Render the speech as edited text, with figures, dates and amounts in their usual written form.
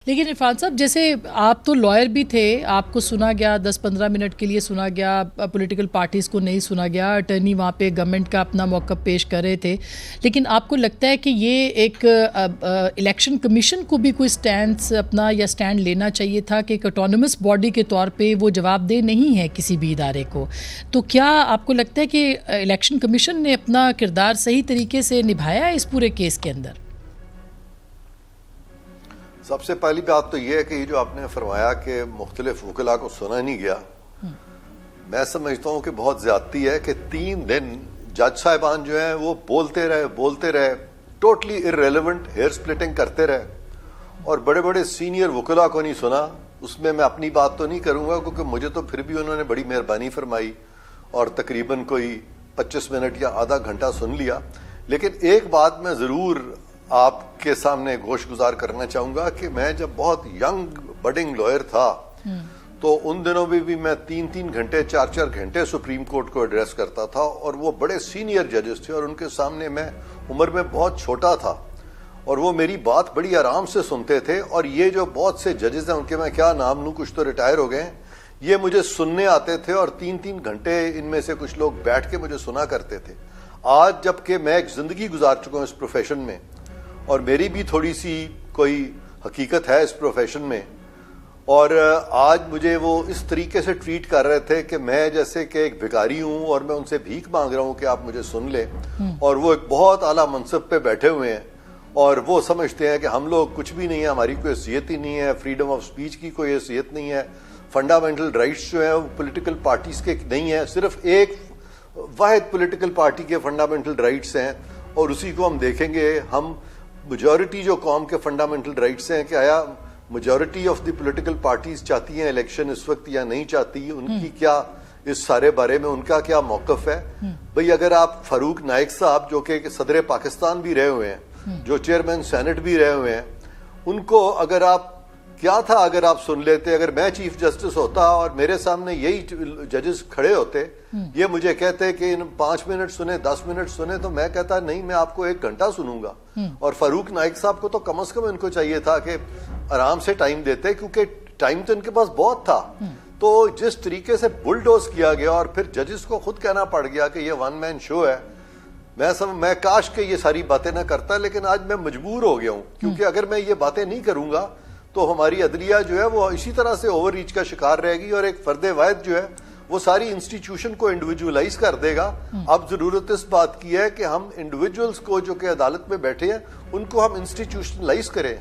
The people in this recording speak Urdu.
لیکن عرفان صاحب جیسے آپ تو لائر بھی تھے, آپ کو سنا گیا 10-15 منٹ کے لیے سنا گیا, پولیٹیکل پارٹیز کو نہیں سنا گیا, اٹرنی وہاں پہ گورنمنٹ کا اپنا موقف پیش کر رہے تھے, لیکن آپ کو لگتا ہے کہ یہ ایک الیکشن کمیشن کو بھی کوئی سٹینڈ اپنا یا سٹینڈ لینا چاہیے تھا کہ ایک آٹونومس باڈی کے طور پہ وہ جواب دہ نہیں ہے کسی بھی ادارے کو؟ تو کیا آپ کو لگتا ہے کہ الیکشن کمیشن نے اپنا کردار صحیح طریقے سے نبھایا ہے اس پورے کیس کے اندر؟ سب سے پہلی بات تو یہ ہے کہ یہ جو آپ نے فرمایا کہ مختلف وکلاء کو سنا نہیں گیا, میں سمجھتا ہوں کہ بہت زیادتی ہے کہ 3 دن جج صاحبان جو ہیں وہ بولتے رہے, ٹوٹلی ارریلیونٹ ہیئر سپلٹنگ کرتے رہے, اور بڑے بڑے سینئر وکلاء کو نہیں سنا. اس میں اپنی بات تو نہیں کروں گا کیونکہ مجھے تو پھر بھی انہوں نے بڑی مہربانی فرمائی اور تقریباً کوئی 25 منٹ یا آدھا گھنٹہ سن لیا. لیکن ایک بات میں ضرور آپ کے سامنے گوش گزار کرنا چاہوں گا کہ میں جب بہت ینگ بڈنگ لائر تھا تو ان دنوں بھی میں 3 گھنٹے 4 گھنٹے سپریم کورٹ کو ایڈریس کرتا تھا, اور وہ بڑے سینئر ججز تھے اور ان کے سامنے میں عمر میں بہت چھوٹا تھا, اور وہ میری بات بڑی آرام سے سنتے تھے. اور یہ جو بہت سے ججز ہیں ان کے میں کیا نام لوں, کچھ تو ریٹائر ہو گئے ہیں, یہ مجھے سننے آتے تھے اور 3 گھنٹے ان میں سے کچھ لوگ بیٹھ کے مجھے سنا کرتے تھے. آج جب کہ میں ایک زندگی گزار چکا ہوں اس پروفیشن میں, اور میری بھی تھوڑی سی کوئی حقیقت ہے اس پروفیشن میں, اور آج مجھے وہ اس طریقے سے ٹریٹ کر رہے تھے کہ میں جیسے کہ ایک بھکاری ہوں اور میں ان سے بھیک مانگ رہا ہوں کہ آپ مجھے سن لیں, اور وہ ایک بہت اعلیٰ منصب پہ بیٹھے ہوئے ہیں اور وہ سمجھتے ہیں کہ ہم لوگ کچھ بھی نہیں ہے, ہماری کوئی حیثیت ہی نہیں ہے, فریڈم آف سپیچ کی کوئی حیثیت نہیں ہے, فنڈامنٹل رائٹس جو ہیں وہ پولیٹیکل پارٹیز کے نہیں ہیں, صرف ایک واحد پولیٹیکل پارٹی کے فنڈامنٹل رائٹس ہیں اور اسی کو ہم دیکھیں گے. ہم میجورٹی جو قوم کے فنڈامنٹل رائٹس ہیں, کہ آیا majority of the political parties چاہتی ہیں الیکشن اس وقت یا نہیں چاہتی, ان کی کیا اس سارے بارے میں ان کا کیا موقف ہے؟ بھئی اگر آپ فاروق نائک صاحب جو کہ صدر پاکستان بھی رہے ہوئے ہیں, جو چیئرمین سینٹ بھی رہے ہوئے ہیں, ان کو اگر آپ کیا تھا اگر آپ سن لیتے, اگر میں چیف جسٹس ہوتا اور میرے سامنے یہی ججز کھڑے ہوتے, یہ مجھے کہتے کہ 5 منٹ سنے 10 منٹ سنے, تو میں کہتا نہیں میں آپ کو 1 گھنٹہ سنوں گا. اور فاروق نائک صاحب کو تو کم از کم ان کو چاہیے تھا کہ آرام سے ٹائم دیتے, کیونکہ ٹائم تو ان کے پاس بہت تھا. تو جس طریقے سے بلڈوز کیا گیا اور پھر ججز کو خود کہنا پڑ گیا کہ یہ 1 مین شو ہے, میں کاش کہ یہ ساری باتیں نہ کرتا, لیکن آج میں مجبور ہو گیا ہوں, کیونکہ اگر میں یہ باتیں نہیں کروں گا تو ہماری عدلیہ جو ہے وہ اسی طرح سے اوور ریچ کا شکار رہے گی, اور ایک فرد واحد جو ہے وہ ساری انسٹیٹیوشن کو انڈیویجولائز کر دے گا. اب ضرورت اس بات کی ہے کہ ہم انڈیویجولز کو جو کہ عدالت میں بیٹھے ہیں ان کو ہم انسٹیٹیوشنلائز کریں.